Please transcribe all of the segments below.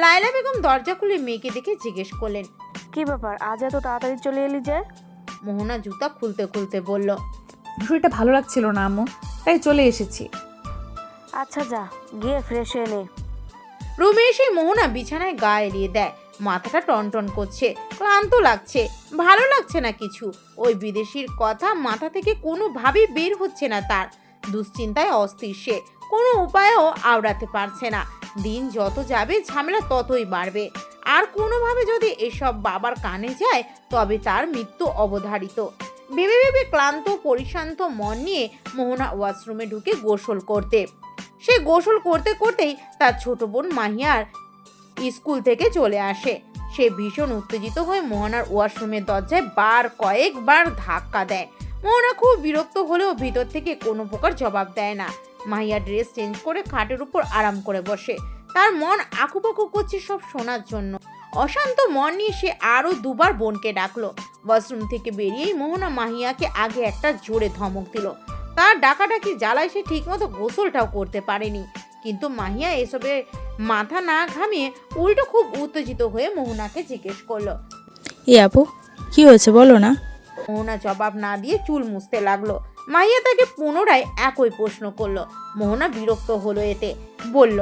লায়লা বেগম দরজা খুলে মেয়েকে দেখে জিজ্ঞেস করলেন, কি ব্যাপার, আজ এত তাড়াতাড়ি চলে এলি যে? মোহনা জুতা খুলতে খুলতে বলল, শরীরটা ভালো লাগছিল না আম্মু, তাই চলে এসেছি। আচ্ছা যা, গিয়ে ফ্রেশ হয়ে নে। রুমে এসে মোহনা বিছানায় গা এলিয়ে দেয়। মাথাটা টনটন করছে, ক্লান্ত লাগছে, ভালো লাগছে না কিছু। ওই বিদেশির কথা মাথা থেকে কোনোভাবেই বের হচ্ছে না তার। দুশ্চিন্তায় অস্থির সে, কোনো উপায়ও আওড়াতে পারছে না। দিন যত যাবে ঝামেলা ততই বাড়বে। আর কোনোভাবে যদি এসব বাবার কানে যায় তবে তার মৃত্যু অবধারিত। ভেবে ভেবে ক্লান্ত পরিশান্ত মন নিয়ে মোহনা ওয়াশরুমে ঢুকে গোসল করতে। সে গোসল করতে করতেই তার ছোট বোন মাহিয়ার স্কুল থেকে চলে আসে। সে ভীষণ উত্তেজিত হয়ে মোহনার ওয়াশরুমের দরজায় কয়েকবার ধাক্কা দেয়। মোহনা খুব বিরক্ত হলেও ভিতর থেকে কোনো প্রকার জবাব দেয় না। মাহিয়া ড্রেস চেঞ্জ করে খাটের উপর আরাম করে বসে। তার মন আকুপাকু করছে সব শোনার জন্য। অশান্ত মন নিয়ে সে আরও দুবার বোনকে ডাকলো। ওয়াশরুম থেকে বেরিয়েই মোহনা মাহিয়াকে আগে একটা জোরে ধমক দিল। তার ডাকাডাকি জ্বালায় সে ঠিকমতো গোসলটাও করতে পারেনি। কিন্তু মাহিয়া এসবে মাথা না ঘামিয়ে উল্টো খুব উত্তেজিত হয়ে মোহনাকে জিজ্ঞেস করলো, এ আপু, কি হয়েছে বলো না? মোহনা জবাব না দিয়ে চুল মুছতে লাগলো। মাহিয়া তাকে পুনরায় একই প্রশ্ন করলো। মোহনা বিরক্ত হলো এতে, বলল,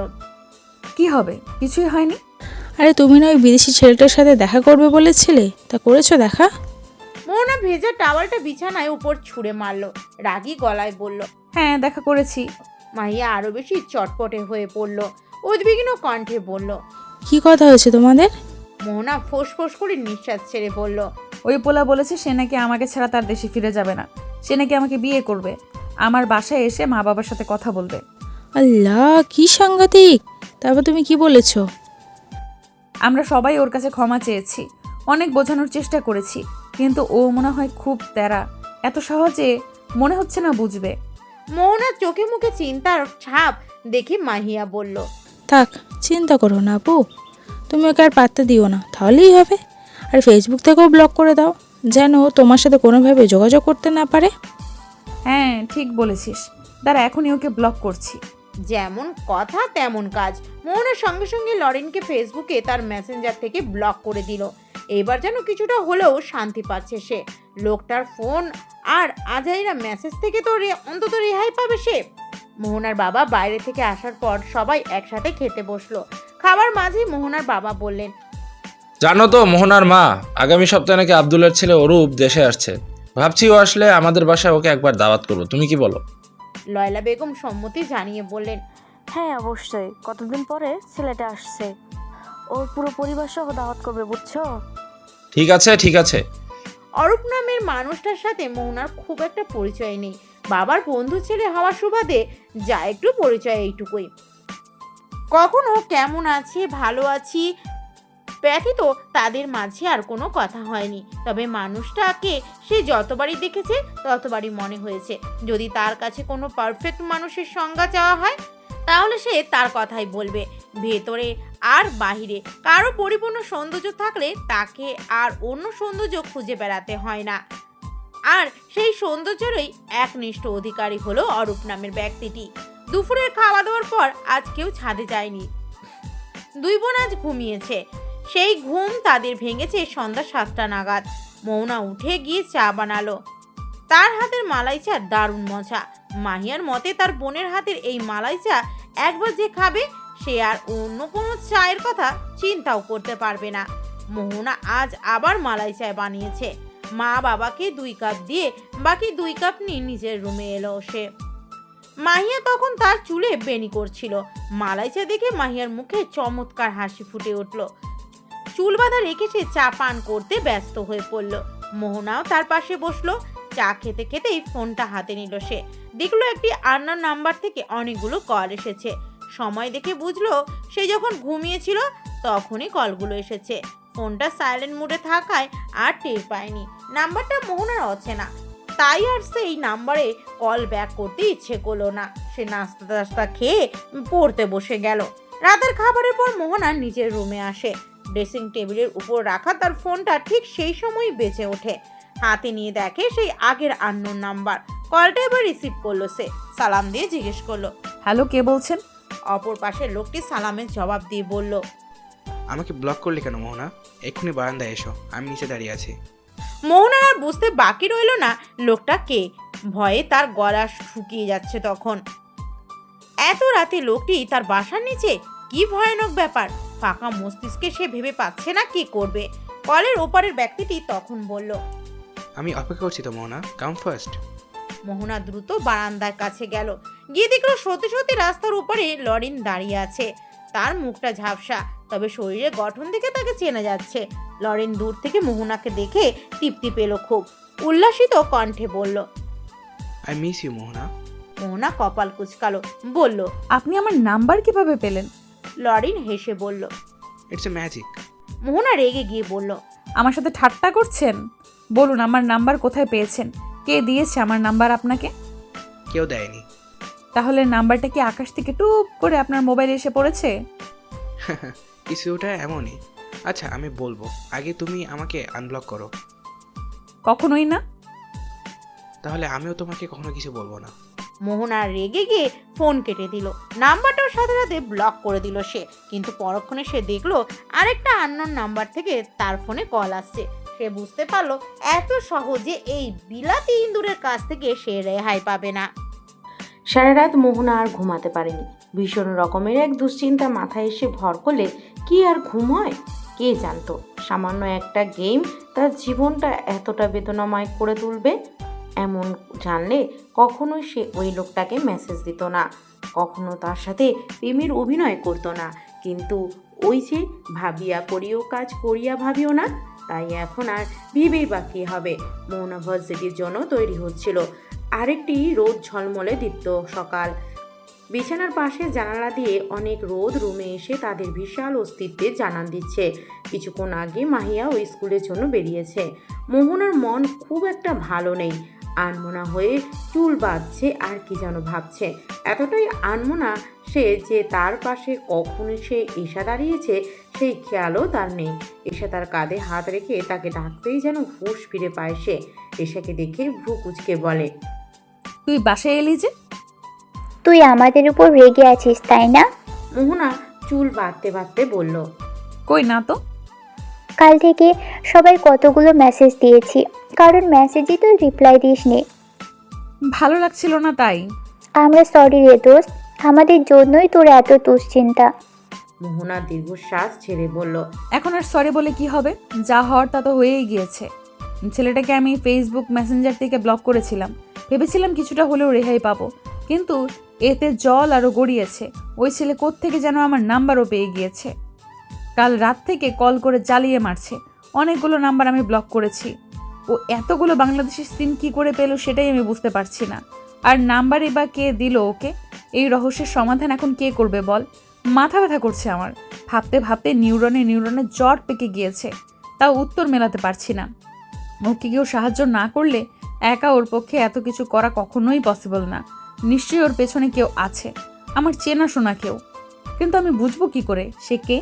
কি হবে, কিছুই হয়নি। আরে তুমি না ওই বিদেশি ছেলেটার সাথে দেখা করবে বলেছিলে, তা করেছো দেখা? মোহনা ভেজা টাওয়ালটা বিছানায় উপর ছুঁড়ে মারলো। রাগী গলায় বলল। হ্যাঁ, দেখা করেছি। মাহিয়া আরো বেশি চটপটে হয়ে পড়ল। উদ্বিগ্ন কণ্ঠে বলল। কি কথা হয়েছে তোমাদের? মোহনা ফোঁস করে নিঃশ্বাস ছেড়ে বলল, ওই পোলা বলেছে সে নাকি আমাকে ছাড়া তার দেশে ফিরে যাবে না। সে নাকি আমাকে বিয়ে করবে, আমার বাসায় এসে মা বাবার সাথে কথা বলবে। আল্লাহ, কি সাংঘাতিক! তারপর তুমি কি বলেছো? আমরা সবাই ওর কাছে ক্ষমা চেয়েছি, অনেক বোঝানোর চেষ্টা করেছি, কিন্তু ও মনে হয় খুব তেরা। এত সহজে মনে হচ্ছে না বুঝবে। মোহনার চোখে মুখে চিন্তার ছাপ দেখে মাহিয়া বলল, থাক, চিন্তা করো না আপু, তুমি ওকে আর পাত্তা দিও না, তাহলেই হবে। আর ফেসবুক থেকেও ব্লক করে দাও, যেন ও তোমার সাথে কোনোভাবে যোগাযোগ করতে না পারে। হ্যাঁ, ঠিক বলেছিস, দাঁড়া এখনই ওকে ব্লক করছি। যেমন কথা তেমন কাজ। মোহনার সঙ্গে সঙ্গে লরেনকে ফেসবুকে তার মেসেঞ্জার থেকে ব্লক করে দিল। এবার যেন কিছুটা হলেও শান্তি পাচ্ছে সে। লোকটার ফোন আর আজাইরা মেসেজ থেকে তো অন্তত রেহাই পাবে সে। মোহনার বাবা বাইরে থেকে আসার পর সবাই একসাথে খেতে বসলো। খাবার মাঝে মোহনার বাবা বললেন, জানো তো মোহনার মা, আগামী সপ্তাহে নাকি আব্দুলের ছেলে অরূপ দেশে আসছে। ভাবছি ও আসলে আমাদের বাসায় ওকে একবার দাওয়াত করবো, তুমি কি বলো? লয়লা বেগম সম্মতি জানিয়ে বললেন, হ্যাঁ অবশ্যই, কতদিন পরে ছেলেটা আসছে, ওর পুরো পরিবার সহ দাওয়াত করবে, বুঝছো? ঠিক আছে ঠিক আছে। অরূপ নামের মানুষটার সাথে মোহনার খুব একটা পরিচয় নেই। বাবার বন্ধু ছেলে হওয়ার সুবাদে যা একটু পরিচয় এইটুকুই। কখনো কেমন আছে, ভালো আছি ব্যতীত তাদের মাঝে আর কোনো কথা হয়নি। তবে মানুষটাকে সে যতবারই দেখেছে ততবারই মনে হয়েছে যদি তার কাছে কোনো পারফেক্ট মানুষের সংজ্ঞা চাওয়া হয় তাহলে সে তার কথাই বলবে। ভেতরে আর বাহিরে কারো পরিপূর্ণ সৌন্দর্য থাকলে তাকে আর অন্য সৌন্দর্য খুঁজে বেড়াতে হয় না। আর সেই সৌন্দর্যেরই একনিষ্ঠ অধিকারী হলো অরূপ নামের ব্যক্তিটি। দুপুরের খাওয়া দাওয়ার পর আজ কেউ ছাদে যায়নি। দুই বোন আজ ঘুমিয়েছে। সেই ঘুম তাদের ভেঙেছে সন্ধ্যা 7টা নাগাদ। মৌনা উঠে গিয়ে চা বানালো। তার হাতের মালাই চা দারুণ মজা। মাহিয়ার মতে তার বোনের হাতের এই মালাই চা একবার যে খাবে সে আর অন্য কোনো চায়ের কথা চিন্তাও করতে পারবে না। মোহনা আজ আবার মালাই চা বানিয়েছে। মা বাবাকে 2 কাপ দিয়ে বাকি 2 কাপ নিয়ে নিজের রুমে এলো সে। মাহিয়া তখন তার চুলে বেনি করছিল। মালাই চা দেখে মাহিয়ার মুখে চমৎকার হাসি ফুটে উঠল। চুল বাঁধা রেখে সে চা পান করতে ব্যস্ত হয়ে পড়ল। মোহনাও তার পাশে বসলো। চা খেতে খেতেই ফোনটা হাতে নিল সে। দেখলো একটি আননোন নাম্বার থেকে অনেকগুলো কল এসেছে। সময় দেখে বুঝলো সে যখন ঘুমিয়েছিল তখনই কলগুলো এসেছে। ফোনটা সাইলেন্ট মোডে থাকায় আর টের পায়নি নাম্বারটা মোহনার অচেনা। তাই আর সেই নাম্বারে কল ব্যাক করতে ইচ্ছে করলো না। সে নাস্তা টাস্তা খেয়ে পড়তে বসে গেল। রাতের খাবারের পর মোহনা নিজের রুমে আসে। ড্রেসিং টেবিলের উপর রাখা তার ফোনটা ঠিক সেই সময়ই বেজে ওঠে। হাতে নিয়ে দেখে সেই আগের আননোন নাম্বার। কলটা এবার রিসিভ করলো সে। সালাম দিয়ে জিজ্ঞেস করলো, হ্যালো, কে বলছেন? অপর পাশের লোকটি সালামের জবাব দিয়ে বলল, আমাকে ব্লক করলে কেন মোহনা? এক্ষুনি বারান্দায় এসো, আমি নিচে দাঁড়িয়ে আছি। মোহনার আর বুঝতে বাকি রইল না লোকটা কে। ভয়ে তার গলা শুকিয়ে যাচ্ছে তখন। এত রাতে লোকটি তার বাসার নিচে, কি ভয়ানক ব্যাপার। ফাঁকা মস্তিষ্কে সে ভেবে পাচ্ছে না কি করবে। কলের ওপারের ব্যক্তিটি তখন বলল, আমি অপেক্ষা করছি তো মোহনা, কাম ফার্স্ট। মোহনা দ্রুত বারান্দার কাছে গেল। গিয়ে দেখলো সত্যি সত্যি রাস্তার উপরে লরিন দাঁড়িয়ে আছে। তার মুখটা ঝাপসা, তবে শরীরের গঠন দেখে তাকে চেনা যাচ্ছে। লরিন দূর থেকে মোহনাকে দেখে তৃপ্তি পেল খুব। উল্লাসিত কণ্ঠে বলল। আই মিস ইউ মোহনা। মোহনা কপাল কুচকালো, বলল। আপনি আমার নাম্বার কিভাবে পেলেন? লরিন হেসে বলল। It's a magic. মোহনা রেগে গিয়ে বলল, আমার সাথে ঠাট্টা করছেন? বলুন আমার নাম্বার কোথায় পেয়েছেন? কে দিয়েছে আমার নাম্বার আপনাকে? কেউ দেয়নি। তাহলে নাম্বারটা কি আকাশ থেকে টুপ করে আপনার মোবাইলে এসে পড়েছে? কিছুটা এমনই। আচ্ছা আমি বলবো, আগে তুমি আমাকে আনব্লক করো। কখনোই না। তাহলে আমিও তোমাকে কখনো কিছু বলবো না। মোহনা রেগে গিয়ে ফোন কেটে দিল। নাম্বারটার সাথে সাথে ব্লক করে দিল সে। কিন্তু পরক্ষণে সে দেখলো আরেকটা আননোন নাম্বার থেকে তার ফোনে কল আসছে। সে বুঝতে পারলো এত সহজে এই বিলাতি ইঁদুরের কাছ থেকে সে রেহাই পাবে না। সারা রাত মোহনা আর ঘুমাতে পারেনি। ভীষণ রকমের এক দুশ্চিন্তা মাথায় এসে ভর করলে কি আর ঘুম হয়? কে জানতো সামান্য একটা গেম তার জীবনটা এতটা বেদনাময় করে তুলবে। এমন জানলে কখনোই সে ওই লোকটাকে মেসেজ দিত না, কখনো তার সাথে প্রেমের অভিনয় করতো না। কিন্তু ওই যে ভাবিয়া করিও কাজ করিয়া ভাবিও না, তাই এখন আর ভেবেই বাকি হবে। মোহনা ভার্সিটির জন্য তৈরি হচ্ছিল। আরেকটি রোদ ঝলমলে দীপ্ত সকাল। বিছানার পাশে জানালা দিয়ে অনেক রোদ রুমে এসে তাদের বিশাল অস্তিত্বের জানান দিচ্ছে। কিছুক্ষণ আগে মাহিয়া ওই স্কুলের জন্য বেরিয়েছে। মোহনার মন খুব একটা ভালো নেই। আনমনা হয়ে চুল বাঁধছে আর কি যেন ভাবছে। এতটাই আনমনা সে যে তার পাশে কখনো সে এসা দাঁড়িয়েছে সেই খেয়ালও তার নেই। এসা তার কাঁধে হাত রেখে তাকে ডাকতেই যেন হুঁশ ফিরে পায় সে। এসাকে দেখে ভ্রু কুঁচকে বলে, তুই বাসায় এলি যে? তুই আমাদের উপর রেগে আছিস তাই না? মোহনা চুল বাঁধতে বাঁধতে বলল, কই না তো। কাল থেকে সবাই কতগুলো মেসেজ দিয়েছি, কারণ মেসেজই তুই রিপ্লাই দিসনি। ভালো লাগছিল না তাই। আমরা সরি রে দোস্ত, আমাদের জন্যই তোর এত দুশ্চিন্তা। মোহনা দীর্ঘশ্বাস ছেড়ে বলল, এখন আর সরি বলে কি হবে? যা হওয়ার তা তো হয়েই গিয়েছে। ছেলেটাকে আমি ফেসবুক মেসেঞ্জার থেকে ব্লক করেছিলাম। ভেবেছিলাম কিছুটা হলেও রেহাই পাবো, কিন্তু এতে জল আরও গড়িয়েছে। ওই ছেলে কোত্থেকে যেন আমার নাম্বারও পেয়ে গিয়েছে। কাল রাত থেকে কল করে জ্বালিয়ে মারছে। অনেকগুলো নাম্বার আমি ব্লক করেছি। ও এতগুলো বাংলাদেশের সিম কী করে পেলো সেটাই আমি বুঝতে পারছি না। আর নাম্বারই বা কে দিল ওকে? এই রহস্যের সমাধান এখন কে করবে বল? মাথা ব্যথা করছে আমার। ভাবতে ভাবতে নিউরনে জট পেকে গিয়েছে, তাও উত্তর মেলাতে পারছি না। ওকে কেউ সাহায্য না করলে একা ওর পক্ষে এত কিছু করা কখনোই পসিবল না। নিশ্চয়ই ওর পেছনে কেউ আছে, আমার চেনাশোনা কেউ। কিন্তু আমি বুঝবো কি করে সে কে?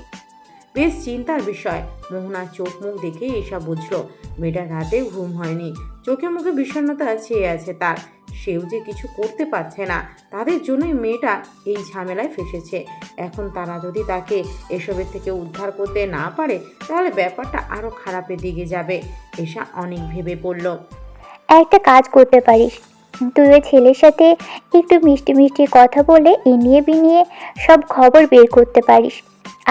বেশ চিন্তার বিষয়। মোহনার চোখ মুখ দেখে এসা বুঝলো মেয়েটার রাতে ঘুম হয়নি। চোখে মুখে বিষণ্ণতা ছেয়ে আছে তার। সেও যে কিছু করতে পারছে না। তাদের জন্যই মেয়েটা এই ঝামেলায় ফেসেছে। এখন তারা যদি তাকে এসবের থেকে উদ্ধার করতে না পারে তাহলে ব্যাপারটা আরও খারাপের দিকে যাবে। এসা অনেক ভেবে পড়ল। একটা কাজ করতে পারিস, তুই ওই ছেলের সাথে একটু মিষ্টি মিষ্টি কথা বলে ইনিয়ে বিনিয়ে সব খবর বের করতে পারিস।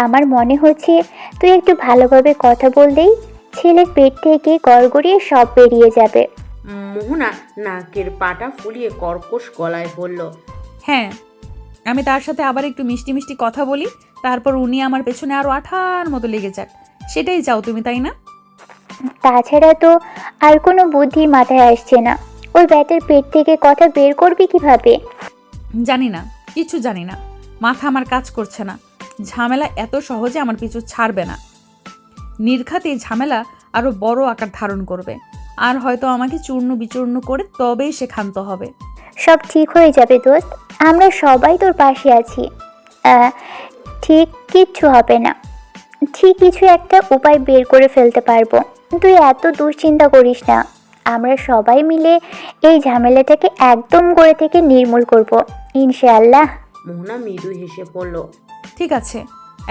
আমার মনে হচ্ছে তুই একটু ভালোভাবে কথা বললেই ছেলের পেট থেকে গড়গড়িয়ে সব বেরিয়ে যাবে। মোহনা নাকের পাটা ফুলিয়ে কর্কশ গলায় বলল, হ্যাঁ, আমি তার সাথে আবার একটু মিষ্টি মিষ্টি কথা বলি, তারপর উনি আমার পেছনে আরও আঠার মতো লেগে যাক। সেটাই চাও তুমি, তাই না? তাছাড়া তো আর কোনো বুদ্ধি মাথায় আসছে না। ওই ব্যাটার পেট থেকে কথা বের করবি কিভাবে? জানি না, কিছু জানি না। মাথা আমার কাজ করছে না। ঝামেলা এত সহজে আমার পিছু ছাড়বে না। নির্ঘাত এই ঝামেলা আরও বড় আকার ধারণ করবে, আর হয়তো আমাকে চূর্ণ বিচূর্ণ করে তবেই সে ক্ষান্ত হবে। সব ঠিক হয়ে যাবে দোস্ত, আমরা সবাই তোর পাশে আছি। ঠিক কিচ্ছু হবে না, ঠিক কিছু একটা উপায় বের করে ফেলতে পারবো। তুই এত দুশ্চিন্তা করিস না, আমরা সবাই মিলে এই ঝামেলাটাকে একদম গোড়া থেকে নির্মূল করব ইনশাআল্লাহ। মোহনা মৃদু হেসে পড়ল, ঠিক আছে,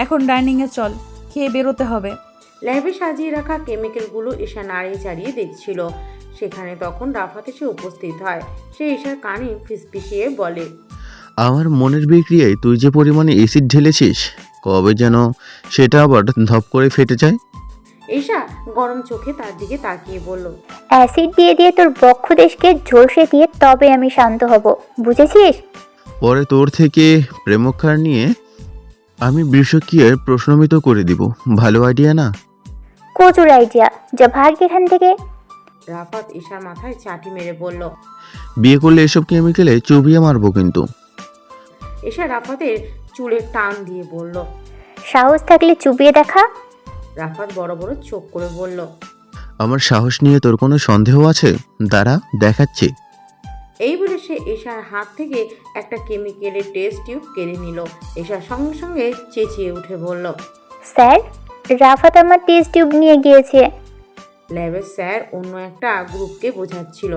এখন ডাইনিংয়ে চল, খেয়ে বেরোতে হবে। ল্যাবে সাজিয়ে রাখা কেমিক্যালগুলো ঈশা নাড়িয়ে চাড়িয়ে দেখছিল। সেখানে তখন রাফাত এসে উপস্থিত হয়। সে ঈশার কানে ফিসফিসিয়ে বলে, আমার মনের বিক্রিয়ায় তুই যে পরিমাণে অ্যাসিড ঢেলেছিস, কবে যেন সেটা আবার ধপ করে ফেটে যায়। ঈশা গরম চোখে তার দিকে তাকিয়ে বলল, অ্যাসিড দিয়ে দিয়ে তোর বক্ষদেশকে ঝলসে দিয়ে তবে আমি শান্ত হব, বুঝেছিস? পরে তোর থেকে প্রেমক্ষার নিয়ে আমি বিষক্রিয়ার প্রশ্নমিত করে দিব। ভালো আইডিয়া না? প্রচুর আইডিয়া, যা ভাগ এখান থেকে। রাফাত ঈশার মাথায় চাটি মেরে বলল। বিয়ে করলে এসব কেমিক্যালে চুবিয়ে মারবো কিন্তু। ঈশা রাফাতের চুলে টান দিয়ে বলল। সাহস থাকলে চুপিয়ে দেখা। রাফাত বড় বড় চোখ করে বলল, আমার সাহস নিয়ে তোর কোনো সন্দেহ আছে? দাঁড়া, দেখাচ্ছি। এই বলে সে ঈশার হাত থেকে একটা কেমিক্যালের টেস্ট টিউব কেড়ে নিল। ঈশার সঙ্গে সঙ্গে চেঁচিয়ে উঠে বলল, স্যার, রাফাত আমার টেস্ট টিউব নিয়ে গিয়েছে। ল্যাবের স্যার অন্য একটা গ্রুপকে বোঝাচ্ছিল।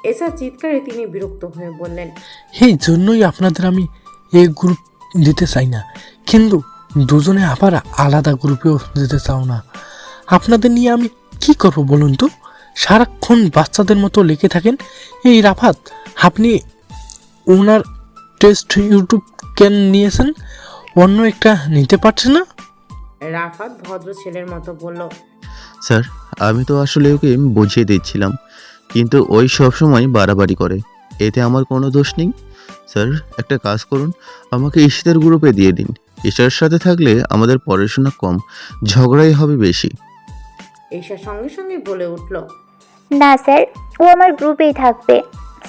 এসা চিৎকারে তিনি বিরক্ত হয়ে বললেন, এই জন্যই আপনাদের আমি এই গ্রুপ দিতে চাই না, কিন্তু দুজনে আবার আলাদা গ্রুপেও দিতে চাও না। আপনাদের নিয়ে আমি কি করব বলুন তো? সারাক্ষণ বাচ্চাদের মতো লেগে থাকেন। এই রাফাত, আপনি ওনার টেস্ট ইউটিউব কেন নিয়েছেন? অন্য একটা নিতে পারছে না? রাফাত ভদ্র ছেলের মতো বলল, স্যার, আমি তো আসলে ওকে বুঝিয়ে দিচ্ছিলাম, কিন্তু ওই সব সময় বাড়াবাড়ি করে। এতে আমার কোনো দোষ নেই। স্যার, একটা কাজ করুন, আমাকে ঈশিতার গ্রুপে দিয়ে দিন। ঈশার সাথে থাকলে আমাদের পড়াশোনা কম, ঝগড়াই হবে বেশি। ঈশা সঙ্গে সঙ্গে বলে উঠল, না স্যার, ও আমার গ্রুপেই থাকবে।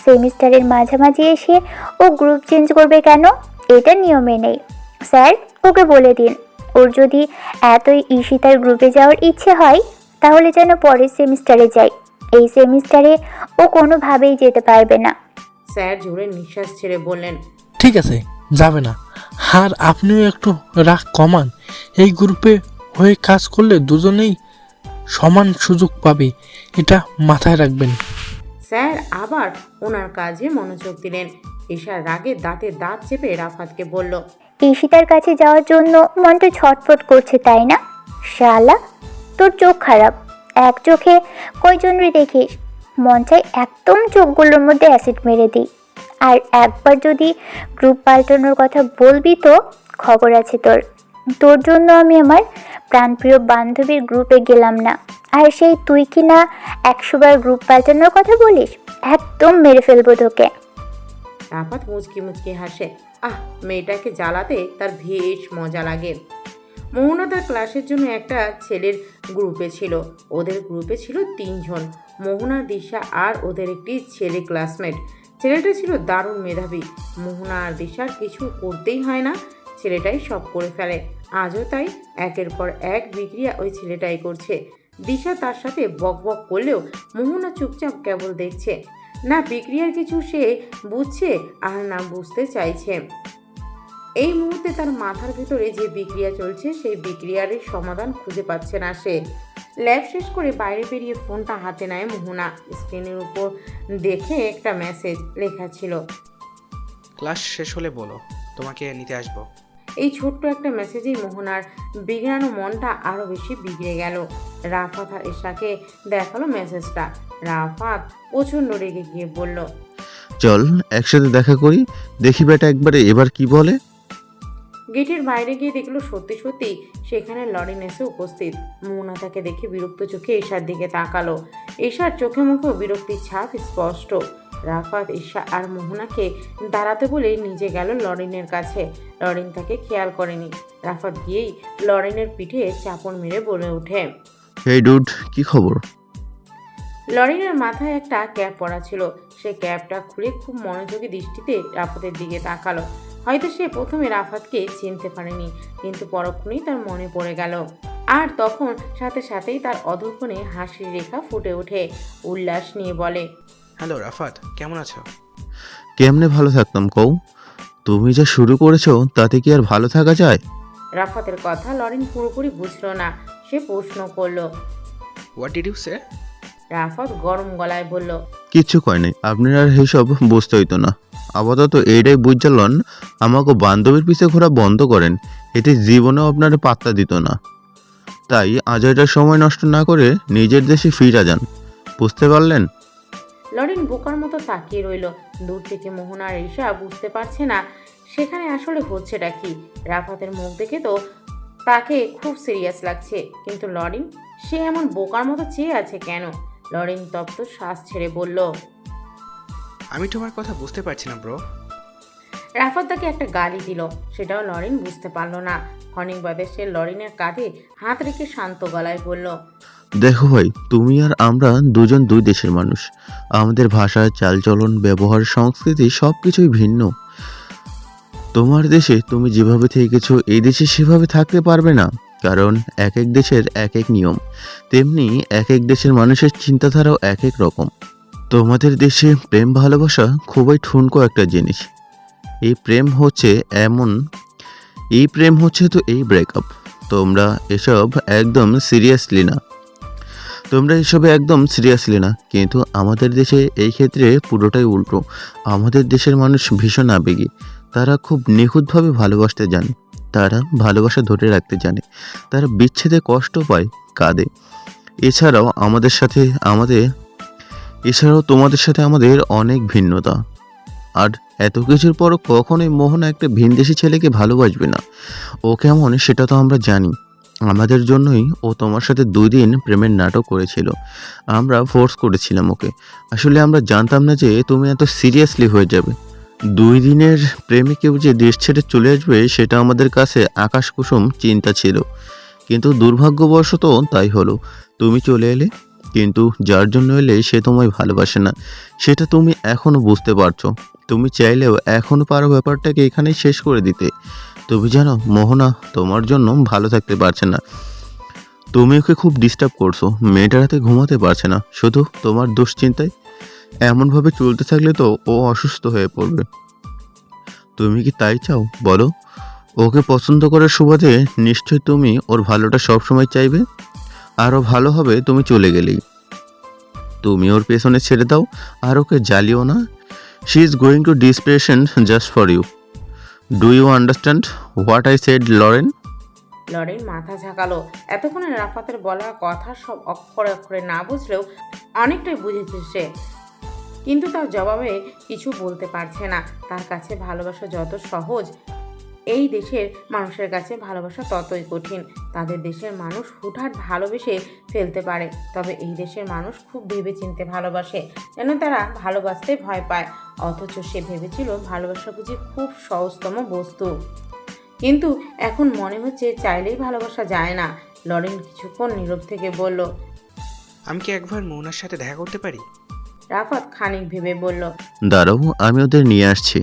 সেমিস্টারের মাঝামাঝি এসে ও গ্রুপ চেঞ্জ করবে কেন? এটা নিয়মে নেই। স্যার, ওকে বলে দিন, ওর যদি এতই ঈশিতার গ্রুপে যাওয়ার ইচ্ছে হয় তাহলে যেন পরের সেমিস্টারে যায়। এই সেমিস্টারে ও কোনোভাবেই যেতে পারবে না। স্যার জোরে নিঃশ্বাস ছেড়ে বললেন, ঠিক আছে, যাবে না। আর আপনিও একটু রাগ কমান। এই গ্রুপে হয়ে কাজ করলে দুজনেই সমান সুযোগ পাবে, এটা মাথায় রাখবেন। স্যার আবার ওনার কাজে মনোযোগ দিলেন। ঈশার রাগে দাঁতে দাঁত চেপে রাফাতকে বলল, ঈশিতার কাছে যাওয়ার জন্য মনটা ছটফট করছে, তাই না? শালা, তোর চোখ খারাপ। এক চোখে কয়জনই দেখিস। মন চাই একদম চোখগুলোর মধ্যে অ্যাসিড মেরে দিই। আর একবার যদি গ্রুপ পাল্টানোর কথা বলবি তো খবর আছে তোর। তোর জন্য আমি আমার প্রাণপ্রিয় বান্ধবীর গ্রুপে গেলাম না, আর সেই তুই কি না 100 বার গ্রুপ পাল্টানোর কথা বলিস? একদম মেরে ফেলবো তোকে। রাফাত মুচকি মুচকি হাসে। মেয়েটাকে জ্বালাতে তার বেশ মজা লাগে। মোহনা তার ক্লাসের জন্য একটা ছেলের গ্রুপে ছিল। ওদের গ্রুপে ছিল 3 জন, মোহনা, দিশা আর ওদের একটি ছেলে ক্লাসমেট। ছেলেটা ছিল দারুণ মেধাবী। মোহনা আর দিশার কিছু করতেই হয় না, ছেলেটাই সব করে ফেলে। আজও তাই, একের পর এক বিক্রিয়া ওই ছেলেটাই করছে। দিশা তার সাথে বক বক করলেও মোহনা চুপচাপ কেবল দেখছে। না বিক্রিয়ার কিছু সে বুঝছে আর না বুঝতে চাইছে। এই মুহূর্তে তার মাথার ভিতরে যে বিক্রিয়া চলছে সেই বিক্রিয়ার সমাধান খুঁজে পাচ্ছে না সে। ল্যাব শেষ করে বাইরে বেরিয়ে ফোনটা হাতে নেয় মোহনা। স্ক্রিনের উপর দেখে একটা মেসেজ লেখা ছিল, ক্লাস শেষ হলে বলো, তোমাকে নিতে আসবো। এই ছোট্ট একটা মেসেজেই মোহনার বিগড়ানো মনটা আরও বেশি বিগড়ে গেল। রাফাত আর ঈশাকে দেখালো মেসেজটা। রাফাত প্রচণ্ড রেগে গিয়ে বলল, চল একসাথে দেখা করি, দেখি বেটা একবারে এবার কি বলে। গেটের বাইরে গিয়ে দেখলো সত্যি সত্যি সেখানে লরিন এসে উপস্থিত। মোহনা তাকে দেখে বিরক্ত চোখে ঈশার দিকে তাকালো। ঈশার চোখে মুখেও বিরক্তির ছাপ স্পষ্ট। রাফাত ঈশা আর মোহনাকে দাঁড়াতে বলে নিজে গেল লরিনের কাছে। লরিন তাকে খেয়াল করেনি। রাফাত গিয়েই লরিনের পিঠে চাপড় মেরে বলে ওঠে, এই ডুড, কি খবর? লরিনের মাথায় একটা ক্যাপ পরা ছিল। সে ক্যাপটা খুলে খুব মনোযোগী দৃষ্টিতে রাফাতের দিকে তাকালো। হয়তো সে প্রথমে রাফাতকে চিনতে পারেনি, কিন্তু পরক্ষণেই তার মনে পড়ে গেল। আর তখন সাথে সাথেই তার অধঃকোণে হাসির রেখা ফুটে ওঠে। উল্লাস নিয়ে বলে, হ্যালো রাফাত, কেমন আছো? কেমনে ভালো থাকতাম কও? তুমি যা শুরু করেছো তাতে কি আর ভালো থাকা যায়? রাফাতের কথা লরিন পুরোপুরি বুঝলো না। সে প্রশ্ন করলো। হোয়াট ডিড ইউ সে? রাফাত গরম গলায় বলল, কিচ্ছু কয় নাই, আপনার আর এইসব বুঝতে হইতো না। আপাতত এইটাই বুঝালন, আমাকে বান্ধবীর পিছে ঘোরা বন্ধ করেন। এতে জীবনেও আপনারা পাত্তা দিত না। তাই আজাইটার সময় নষ্ট না করে নিজের দেশে ফিরে যান, বুঝতে পারলেন? লরিন বোকার মতো তাকিয়ে রইল। দূর থেকে মোহনা আর ঈশা বুঝতে পারছে না সেখানে আসলে হচ্ছেটা কি। রাফাতের মুখ দেখে তো তাকে খুব সিরিয়াস লাগছে, কিন্তু লরিন সে এমন বোকার মতো চেয়ে আছে কেন? লরিন তপ্ত শ্বাস ছেড়ে বলল, আমি তোমার কথা বুঝতে পারছি না ব্রো। রাফাত তাকে একটা গালি দিল, সেটাও লরিন বুঝতে পারল না। ক্ষণিক বাদে সে লরিনের কাঁধে হাত রেখে শান্ত গলায় বলল, দেখো ভাই, তুমি আর আমরা দুজন দুই দেশের মানুষ। আমাদের ভাষা, চালচলন, ব্যবহার, সংস্কৃতি সব কিছুই ভিন্ন। তোমার দেশে তুমি যেভাবে থেকেছো এই দেশে সেভাবে থাকতে পারবে না, কারণ এক এক দেশের এক এক নিয়ম। তেমনি এক এক দেশের মানুষের চিন্তাধারাও এক এক রকম। তোমাদের দেশে প্রেম ভালোবাসা খুবই ঠুনকো একটা জিনিস। এই প্রেম হচ্ছে তো এই ব্রেকআপ। তোমরা এসব একদম সিরিয়াসলি না, কিন্তু আমাদের দেশে এই ক্ষেত্রে পুরোটাই উল্টো। আমাদের দেশের মানুষ ভীষণ আবেগী। তারা খুব নিখুঁতভাবে ভালোবাসতে জানে, তারা ভালোবাসা ধরে রাখতে জানে, তারা বিচ্ছেদে কষ্ট পায়, কাঁদে। এছাড়াও তোমাদের সাথে আমাদের অনেক ভিন্নতা। আর এত কিছুর পরও কখনোই মোহনা একটা ভিনদেশি ছেলেকে ভালোবাসবে না। ও কেমন সেটা তো আমরা জানি। আমাদের জন্যই ও তোমার সাথে 2 দিন প্রেমের নাটক করেছিল। আমরা ফোর্স করেছিলাম ওকে। আসলে আমরা জানতাম না যে তুমি এত সিরিয়াসলি হয়ে যাবে। 2 দিনের প্রেমে কেউ যে দেশ ছেড়ে চলে আসবে সেটা আমাদের কাছে আকাশকুসুম চিন্তা ছিল, কিন্তু দুর্ভাগ্যবশত তাই হলো। তুমি চলে এলে, কিন্তু যার জন্য এলে সে তোমায় ভালোবাসে না, সেটা তুমি এখনো বুঝতে পারছো। তুমি চাইলেও এখনো পারো ব্যাপারটাকে এখানেই শেষ করে দিতে। তুমি জানো মোহনা তোমার জন্য ভালো থাকতে পারছে না। তুমি ওকে খুব ডিস্টার্ব করছো। মেয়েটা রাতে ঘুমাতে পারছে না শুধু তোমার দুশ্চিন্তায়। এমনভাবে চলতে থাকলে তো ও অসুস্থ হয়ে পড়বে। তুমি কি তাই চাও বলো? ওকে পছন্দ করার সুবাদে নিশ্চয়ই তুমি ওর ভালোটা সবসময় চাইবে। আরও ভালো হবে তুমি চলে গেলেই। তুমি ওর পেছনে ছেড়ে দাও আর ওকে জ্বালিও না। She is going to depression just for you. Do you understand what I said Lauren? Lauren মাথা ঝাঁকালো। এতক্ষণে রাফাতের বলা কথা সব অক্ষরে অক্ষরে না বুঝলেও অনেকটাই বুঝেছে সে, কিন্তু তার জবাবে কিছু বলতে পারছে না। তার কাছে ভালোবাসা যত সহজ, এই দেশের মানুষের কাছে ভালোবাসা ততই কঠিন। তাদের দেশের মানুষ হুটহাট ভালোবেসে ফেলতে পারে, তবে এই দেশের মানুষ খুব ভেবেচিন্তে ভালোবাসে, যেন তারা ভালোবাসতে ভয় পায়। অথচ সে ভেবেছিল ভালোবাসা বুঝি খুব সহজতম বস্তু, কিন্তু এখন মনে হচ্ছে চাইলেই ভালোবাসা যায় না। লরিন কিছুক্ষণ নীরব থেকে বলল, আমি কি একবার মোহনার সাথে দেখা করতে পারি? রাফাত খানিক ভেবে বলল। দাঁড়াও, আমি ওদের নিয়ে আসছি।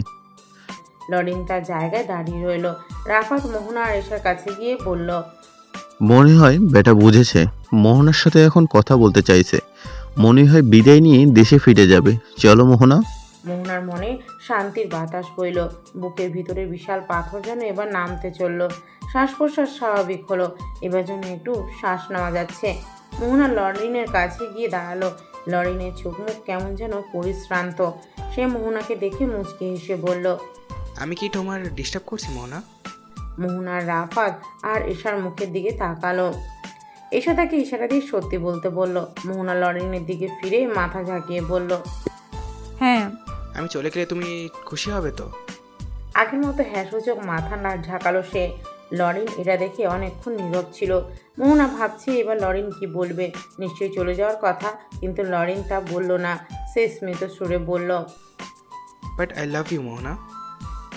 লরিন তার জায়গায় দাঁড়িয়ে রইল। রাফাত মোহনা আর এশার কাছে গিয়ে বলল, মনে হয় বেটা বুঝেছে, মোহনার সাথে এখন কথা বলতে চাইছে। মনে হয় বিদায় নিয়ে দেশে ফিরে যাবে। চলো মোহনা। মোহনার মনে শান্তির বাতাস বইল। বুকের ভিতরে বিশাল পাথর যেন এবার নামতে চলল। শ্বাস প্রশ্বাস স্বাভাবিক হলো, এবার যেন একটু শ্বাস নেওয়া যাচ্ছে। মোহনা লরিনের কাছে গিয়ে দাঁড়ালো। লরিনের চোখ মুখ কেমন যেন পরিশ্রান্ত। সে মোহনাকে দেখে মুচকি হেসে বলল, আমি কি তোমার ডিস্টার্ব করছি মোহনা? মোহনার রাফাত আর এশার মুখের দিকে তাকালো। এশা তাকে ইশারা দিয়ে সত্যি বলতে বলল। মোহনা লরিনের দিকে ফিরে মাথা ঝাঁকিয়ে বলল, হ্যাঁ। আমি চলে গেলে তুমি খুশি হবে তো? আগের মতো হ্যাঁসূচক মাথা না ঝাঁকালো সে। লরিন এটা দেখে অনেকক্ষণ নীরব ছিল। মোহনা ভাবছে এবার লরিন কি বলবে। নিশ্চয়ই চলে যাওয়ার কথা, কিন্তু লরিন তা বলল না। সে স্মিত সুরে বলল, বাট আই লাভ ইউ মোহনা।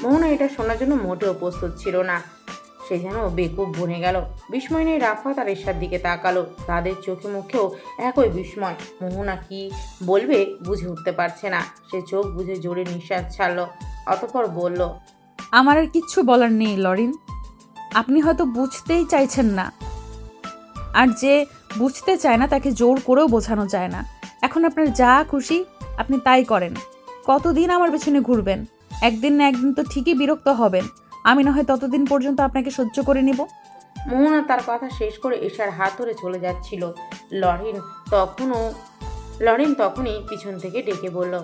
মোহনা এটা শোনার জন্য মোটেও প্রস্তুত ছিল না। সে যেন বেকুব বনে গেল। বিস্ময় নিয়ে রাফাত আর এশার দিকে তাকালো। তাদের চোখে মুখেও একই বিস্ময়। মোহনা কি বলবে বুঝে উঠতে পারছে না। সে চোখ বুঝে জোরে নিঃশ্বাস ছাড়ল, অতঃপর বলল, আমার আর কিচ্ছু বলার নেই লরিন। আপনি হয়তো বুঝতেই চাইছেন না, আর যে বুঝতে চায় না তাকে জোর করেও বোঝানো যায় না। এখন আপনার যা খুশি আপনি তাই করেন। কতদিন আমার পেছনে ঘুরবেন? একদিন না একদিন তো ঠিকই বিরক্ত হবেন। আমি না হয় ততদিন পর্যন্ত আপনাকে সহ্য করে নিব। মোহনা তার কথা শেষ করে এশার হাত ধরে চলে যাচ্ছিল। লরিন তখনই পিছন থেকে ডেকে বলল,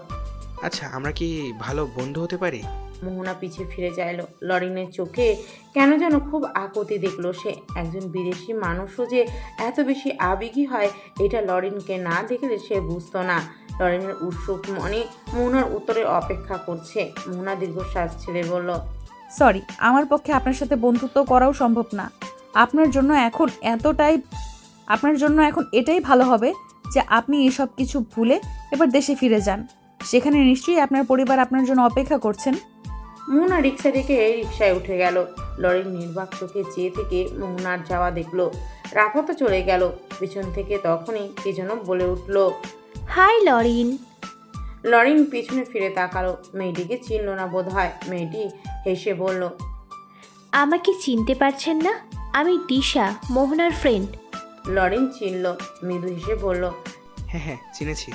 আচ্ছা আমরা কি ভালো বন্ধু হতে পারি? মোহনা পিছে ফিরে চাইল। লরিনের চোখে কেন যেন খুব আকুতি দেখলো সে। একজন বিদেশি মানুষও যে এত বেশি আবেগী হয় এটা লরিনকে না দেখলে সে বুঝতো না। লরিনের উৎসুক মনে মোহনার উত্তরের অপেক্ষা করছে। মোহনা দীর্ঘশ্বাস ছেড়ে বলল, সরি, আমার পক্ষে আপনার সাথে বন্ধুত্ব করাও সম্ভব না। আপনার জন্য এখন এটাই ভালো হবে যে আপনি এসব কিছু ভুলে এবার দেশে ফিরে যান। সেখানে নিশ্চয়ই আপনার পরিবার আপনার জন্য অপেক্ষা করছেন। মোহনা রিক্সা থেকে রিক্সায় উঠে গেল। লরির নির্বাক চোখে চেয়ে থেকে মোহনার যাওয়া দেখলো। রাফাতও চলে গেল। পিছন থেকে তখনই কে যেন বলে উঠল। হাই লরিন। লরিন পিছনে ফিরে তাকালো। মেয়েটিকে চিনল না বোধ হয়। মেয়েটি হেসে বলল, আমাকে চিনতে পারছেন না? আমি দিশা, মোহনার ফ্রেন্ড। লরিন চিনল। মৃদু হেসে বলল। হ্যাঁ হ্যাঁ, চিনেছি।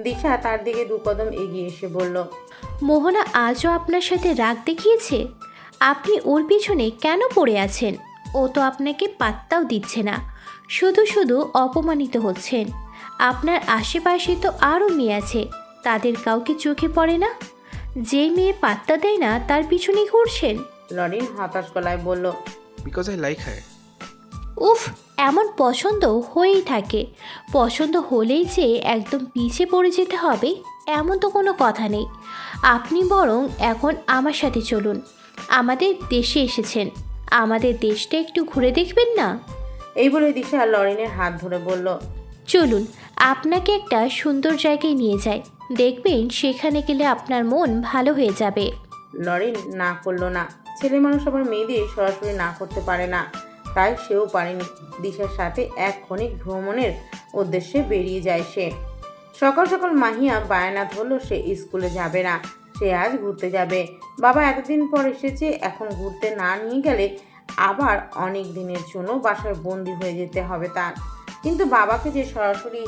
দিশা তার দিকে 2 কদম এগিয়ে এসে বলল, মোহনা আজও আপনার সাথে রাগ দেখিয়েছে? আপনি ওর পিছনে কেন পড়ে আছেন? ও তো আপনাকে পাত্তাও দিচ্ছে না, শুধু শুধু অপমানিত হচ্ছেন। আপনার আশেপাশে তো আরও মেয়ে আছে, তাদের কাউকে চোখে পড়ে না? যে মেয়ে পাত্তা দেয় না তার পিছনে ঘুরছেন। লরিন হতাশ গলায় বলল, বিকজ আই লাইক হার। উফ, এমন পছন্দ হয়েই থাকে। পছন্দ হলেই যে একদম পিছিয়ে পড়ে যেতে হবে এমন তো কোনো কথা নেই। আপনি বরং এখন আমার সাথে চলুন। আমাদের দেশে এসেছেন, আমাদের দেশটা একটু ঘুরে দেখবেন না? এই বলে দিশা লরিনের হাত ধরে বলল, চলুন, আপনাকে একটা সুন্দর জায়গায় নিয়ে যাই। দেখবেন সেখানে গেলে আপনার মন ভালো হয়ে যাবে। লরিন না করলো না। ছেলে মানুষ আবার মেয়েদের সরাসরি না করতে পারে না, তাই সেও পারেনি। দিশার সাথে এক ক্ষণিক ভ্রমণের উদ্দেশ্যে বেরিয়ে যায় সে। সকাল সকাল মাহিয়া বায়না ধরলো সে স্কুলে যাবে না, সে আজ ঘুরতে যাবে। বাবা এতদিন পর এসেছে, এখন ঘুরতে না নিয়ে গেলে আবার অনেক দিনের জন্য বাসায় বন্দি হয়ে যেতে হবে তার। কিন্তু বাবাকে যে সরাসরি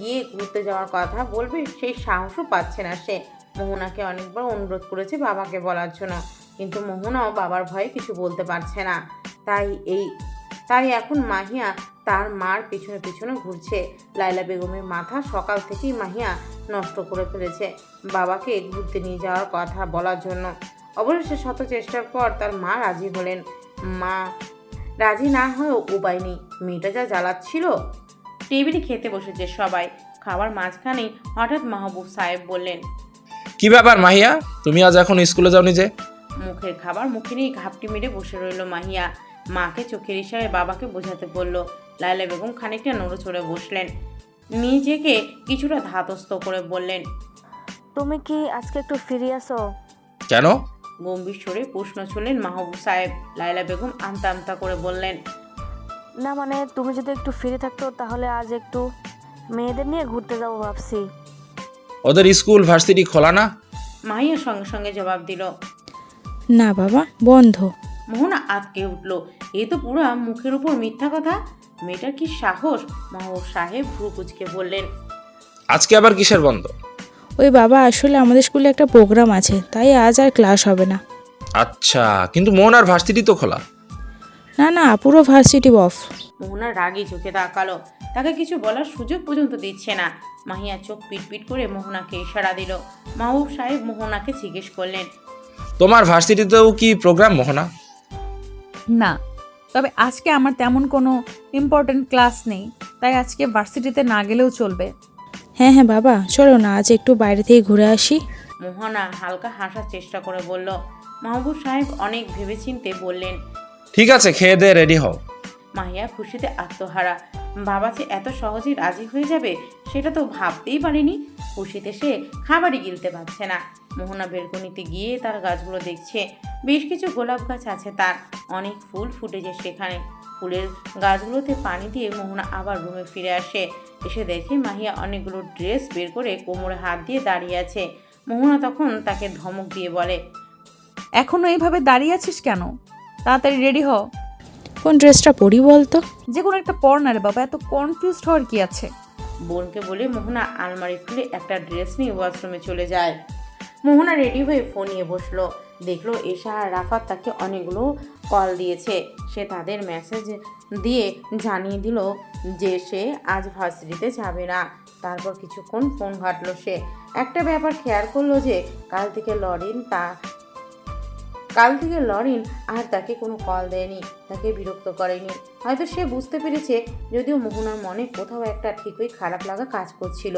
গিয়ে ঘুরতে যাওয়ার কথা বলবে সেই সাহসও পাচ্ছে না সে। মোহনাকে অনেকবার অনুরোধ করেছে বাবাকে বলার জন্য, কিন্তু মোহনাও বাবার ভয়ে কিছু বলতে পারছে না। তাই এখন মাহিয়া তার মার পিছনে পিছনে ঘুরছে। লাইলা বেগমের মাথা সকাল থেকেই মাহিয়া নষ্ট করে ফেলেছে বাবাকে ঘুরতে নিয়ে যাওয়ার কথা বলার জন্য। অবশেষে শত চেষ্টার পর তার মা রাজি হলেন। মা রাজি না হয়েও উপায় নেই, মেয়েটা যা জ্বালাচ্ছিল। টেবিলে খেতে বসেছে সবাই। খাবার মাঝখানেই হঠাৎ মাহবুব সাহেব বললেন, কি ব্যাপার মাহিয়া, তুমি আজ এখন স্কুলে যাওনি যে? মুখের খাবার মুখে নিয়ে ঘাপটি মেরে বসে রইল মাহিয়া। মাকে চোখের ইশারায় বাবাকে বোঝাতে বলল। লায়লা বেগম খানিকটা নড়ে বসলেন, নিজেকে কিছুটা ধাতস্থ করে বললেন, তুমি কি আজকে একটু ফিরে আসো? কেন? গম্ভীর স্বরে প্রশ্ন ছুড়লেন মাহবুব সাহেব। লায়লা বেগম আমতা আমতা করে বললেন, না মানে তুমি যদি একটু ফিরে থাকতো তাহলে আজ একটু মেয়েদের নিয়ে ঘুরতে যাবো ভাবছি। ওদের স্কুল ভার্সিটি খোলা না? মাহিয়া সঙ্গে সঙ্গে জবাব দিল। না বাবা, বন্ধ। মোহনা আতকে উঠল, এ তো পুরা মুখের উপর মিথ্যা কথা। মেয়েটার কি সাহস! মাহবুব সাহেব ভ্রু কুঁচকে বললেন, আজকে আবার কিসের বন্ধ? ওই বাবা, আসলে আমাদের স্কুলে একটা প্রোগ্রাম আছে, তাই আজ আর ক্লাস হবে না। আচ্ছা, কিন্তু মোহনার ভার্সিটি তো খোলা। না না, পুরো ভার্সিটি অফ। মোহনা রাগী চোখে তাকালো, তাকে কিছু বলার সুযোগ পর্যন্ত দিচ্ছে না। মাহিয়া চোখ পিটপিট করে মোহনাকে ইশারা দিল। মাহবুব সাহেব মোহনাকে জিজ্ঞেস করলেন, তোমার ভার্সিটিতেও কি প্রোগ্রাম মোহনা? না, তবে আজকে আমার তেমন কোনো ইম্পর্ট্যান্ট ক্লাস নেই, তাই আজকে ভার্সিটিতে না গেলেও চলবে। হ্যাঁ হ্যাঁ বাবা, চলো না আজ একটু বাইরে থেকে ঘুরে আসি। মোহনা হালকা হাসার চেষ্টা করে বলল। মাহবুব সাহেব অনেক ভেবেচিন্তে বললেন, ঠিক আছে, খেয়ে দে রেডি হও। মাহিয়া খুশিতে আত্মহারা। বাবা যে এত সহজেই রাজি হয়ে যাবে সেটা তো ভাবতেই পারেনি। খুশিতে সে খাবারই গিলতে পারছে না। মোহনা বেলকনিতে গিয়ে তার গাছগুলো দেখছে। বেশ কিছু গোলাপ গাছ আছে তার, অনেক ফুল ফুটেছে সেখানে। ফুলের গাছগুলোতে পানি দিয়ে মোহনা আবার রুমে ফিরে আসে। এসে দেখে মাহিয়া অনেকগুলো ড্রেস বের করে কোমরে হাত দিয়ে দাঁড়িয়ে আছে। মোহনা তখন তাকে ধমক দিয়ে বলে, এখনো এইভাবে দাঁড়িয়ে আছিস কেন? তাড়াতাড়ি রেডি হ। কোন ড্রেসটা পরি বলতো? যে কোনো একটা পর না রে বাবা, এত কনফিউজড হওয়ার কি আছে? বোনকে বলে মোহনা আলমারি খুলে একটা ড্রেস নিয়ে ওয়াশরুমে চলে যায়। মোহনা রেডি হয়ে ফোন নিয়ে বসলো। দেখলো এশা আর রাফাত তাকে অনেকগুলো কল দিয়েছে। সে তাদের মেসেজ দিয়ে জানিয়ে দিল যে সে আজ ভার্সিটিতে যাবে না। তারপর কিছুক্ষণ ফোন ঘাটলো সে। একটা ব্যাপার খেয়াল করলো যে কাল থেকে লরিন কাল থেকে লরিন আর তাকে কোনো কল দেয়নি, তাকে বিরক্ত করেনি। হয়তো সে বুঝতে পেরেছে, যদিও মোহনার মনে কোথাও একটা ঠিকই খারাপ লাগা কাজ করছিল।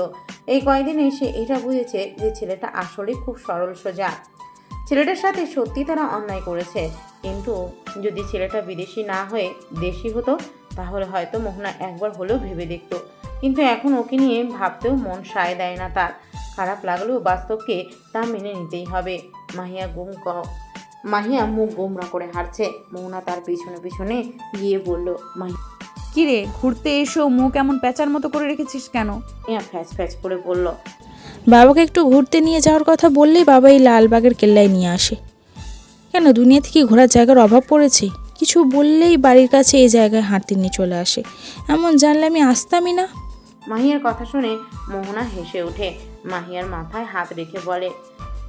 এই কয়দিনে সে এটা বুঝেছে যে ছেলেটা আসলে খুব সরল সোজা। ছেলেটার সাথে সত্যি তারা অন্যায় করেছে, কিন্তু যদি ছেলেটা বিদেশি না হয়ে দেশি হতো তাহলে হয়তো মোহনা একবার হলেও ভেবে দেখত। কিন্তু এখন ওকে নিয়ে ভাবতেও মন সায় দেয় না তার। খারাপ লাগলেও বাস্তবকে তা মেনে নিতেই হবে। মাহিয়া মুখ গোমরা করে হারছে। মোহনা তার পিছনে পিছনে গিয়ে বলল, কিরে, ঘুরতে এসেও মুখ এমন প্যাঁচার মতো করে রেখেছিস কেন? মাহিয়া ফ্যাচ ফ্যাচ করে বলল, বাবাকে একটু ঘুরতে নিয়ে যাওয়ার কথা বললেই বাবা এই লালবাগের কেল্লায় নিয়ে আসে। কেন, দুনিয়া থেকে ঘোরার জায়গার অভাব পড়েছে? কিছু বললেই বাড়ির কাছে এই জায়গায় হাঁটতে নিয়ে চলে আসে। এমন জানলে আমি আসতামই না। মাহিয়ার কথা শুনে মোহনা হেসে ওঠে। মাহিয়ার মাথায় হাত রেখে বলে,